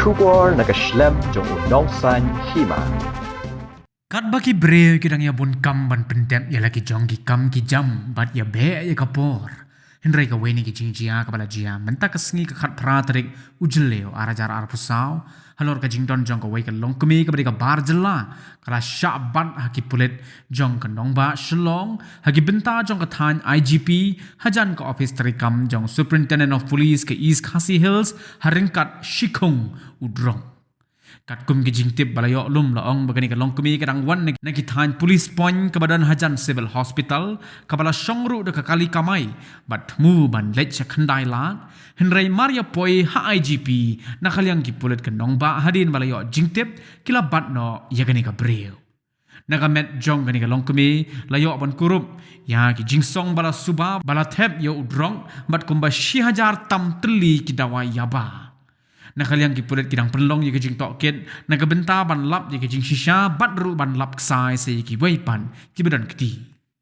Shugor nakaslem jong unongsan Hima. Kat baki Briew kidang ya bun kam ban pendem ya lagi jong ki kam ki jam bat ya be ya kapor. Henry ka weni ki jingjia ka bala jia menta ka sngi ka khat pratrik ujleo arajar arpusau halor ka jingdon jong ka wei ka longkemi ka bari ka bar jela kala Shah ban haki pulet jong ka nongba shlong haki benta jong ka than IGP Hajan ka Ophis trikam jong Superintendent of Police ka East Khasi Hills haringkat Shikung udrong. Kat kum ki jingtip balayo lum laong bagani ka longkemi kadang wan na kithan police point ka badan Hajan Civil Hospital ka bala shongru de ka kali kamai bat Thmu ban Leit sa Khyndailad Henry Maria poi ha IGP na kalyang ki pulet ka nongba hadin balayo jingtip kila bat no yagani ka Briew nagamet jong gani ka longkemi layo ban kurup ya ki jingsong bala suba bala thep yo udrong bat kumba 1000 tam teli ki dawai yaba nakaliang ki pulet kidang penlong ye kijing toket nagabenta ban lap ye kijing shisha bat ru ban lap ksai se ki weipan ki bedan kti